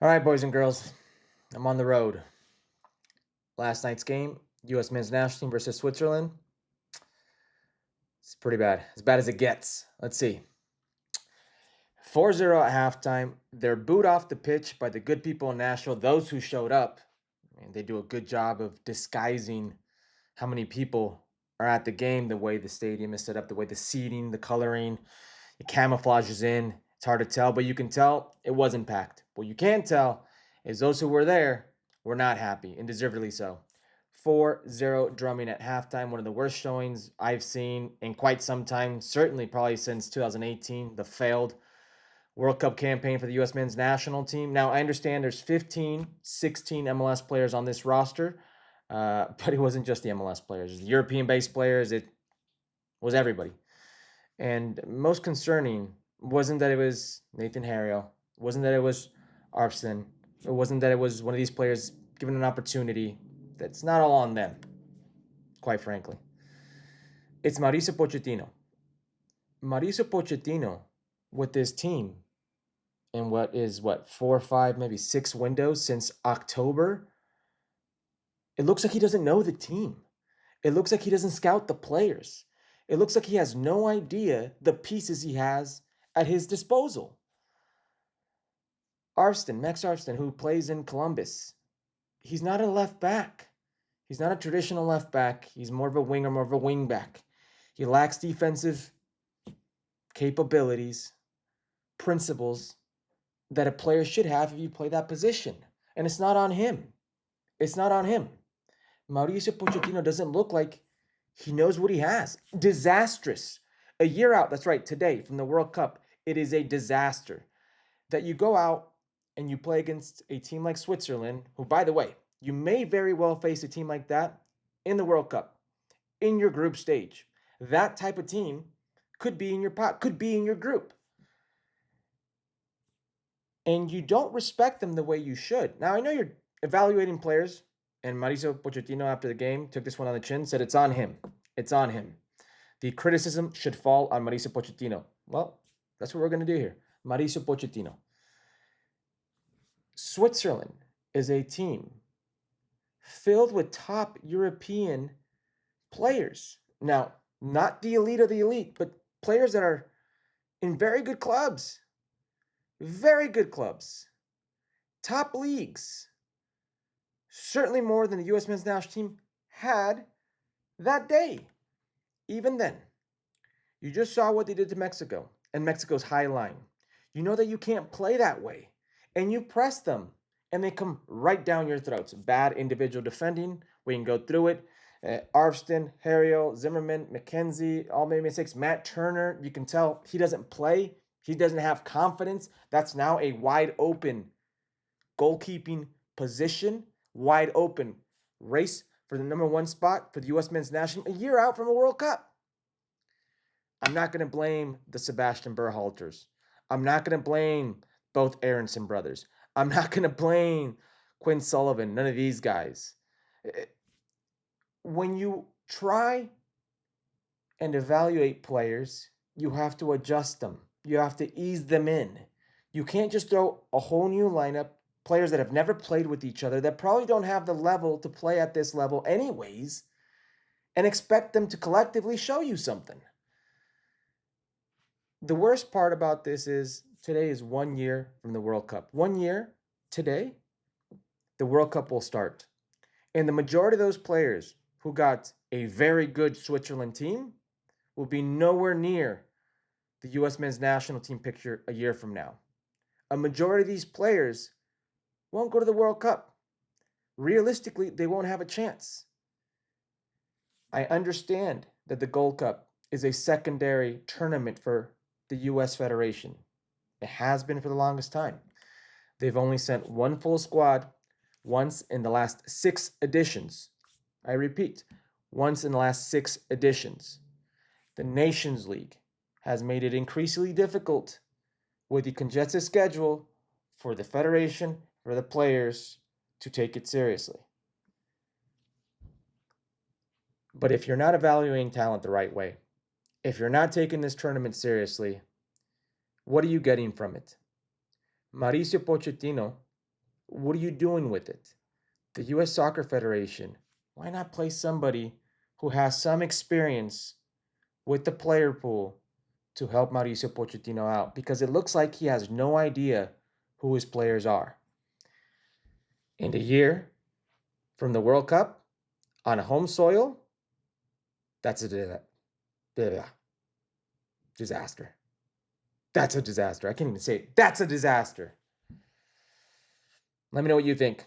All right, boys and girls, I'm on the road. Last night's game, U.S. men's national team versus Switzerland. It's pretty bad. As bad as it gets. Let's see. 4-0 at halftime. They're booed off the pitch by the good people in Nashville, those who showed up. And they do a good job of disguising how many people are at the game, the way the stadium is set up, the way the seating, the coloring, it camouflages in. It's hard to tell, but you can tell it wasn't packed. What you can't tell is those who were there were not happy, and deservedly so. 4-0 drumming at halftime, one of the worst showings I've seen in quite some time, certainly probably since 2018, the failed World Cup campaign for the U.S. men's national team. Now, I understand there's 15, 16 MLS players on this roster, but it wasn't just the MLS players. The European-based players, it was everybody. And most concerning wasn't that it was Nathan Harriel, wasn't that it was Arfson, it wasn't that it was one of these players given an opportunity. That's not all on them, quite frankly. It's Mauricio Pochettino. Mauricio Pochettino with this team in what 4 or 5, maybe 6 windows since October. It looks like he doesn't know the team. It looks like he doesn't scout the players. It looks like he has no idea the pieces he has at his disposal. Max Arston, who plays in Columbus, he's not a left back. He's not a traditional left back. He's more of a winger, more of a wing back. He lacks defensive capabilities, principles that a player should have if you play that position. And it's not on him. It's not on him. Mauricio Pochettino doesn't look like he knows what he has. Disastrous. A year out, that's right, today from the World Cup, it is a disaster that you go out and you play against a team like Switzerland, who, by the way, you may very well face a team like that in the World Cup, in your group stage. That type of team could be in your pot, could be in your group. And you don't respect them the way you should. Now, I know you're evaluating players, and Mauricio Pochettino, after the game, took this one on the chin, said it's on him. It's on him. The criticism should fall on Mauricio Pochettino. Well, that's what we're going to do here. Mauricio Pochettino. Switzerland is a team filled with top European players. Now, not the elite of the elite, but players that are in very good clubs. Very good clubs. Top leagues. Certainly more than the U.S. men's national team had that day. Even then, you just saw what they did to Mexico and Mexico's high line. You know that you can't play that way. And you press them, and they come right down your throats. Bad individual defending. We can go through it. Arvston, Harriel, Zimmerman, McKenzie, all made mistakes. Matt Turner, you can tell he doesn't play. He doesn't have confidence. That's now a wide open goalkeeping position, wide open race for the number one spot for the U.S. men's national, a year out from a World Cup. I'm not going to blame the Sebastian Berhalters. I'm not going to blame both Aronson brothers. I'm not going to blame Quinn Sullivan, none of these guys. When you try and evaluate players, you have to adjust them. You have to ease them in. You can't just throw a whole new lineup, players that have never played with each other, that probably don't have the level to play at this level anyways, and expect them to collectively show you something. The worst part about this is today is 1 year from the World Cup. 1 year today, the World Cup will start. And the majority of those players who got a very good Switzerland team will be nowhere near the U.S. men's national team picture a year from now. A majority of these players won't go to the World Cup. Realistically, they won't have a chance. I understand that the Gold Cup is a secondary tournament for the U.S. Federation. It has been for the longest time. They've only sent one full squad once in the last 6 editions. I repeat, once in the last 6 editions. The Nations League has made it increasingly difficult with the congested schedule for the federation, for the players to take it seriously. But if you're not evaluating talent the right way, if you're not taking this tournament seriously, what are you getting from it? Mauricio Pochettino What are you doing with it? The US Soccer Federation, why not play somebody who has some experience with the player pool to help Mauricio Pochettino out? Because it looks like he has no idea who his players are. And a year from the World Cup on a home soil, that's a disaster. That's a disaster. I can't even say it. That's a disaster. Let me know what you think.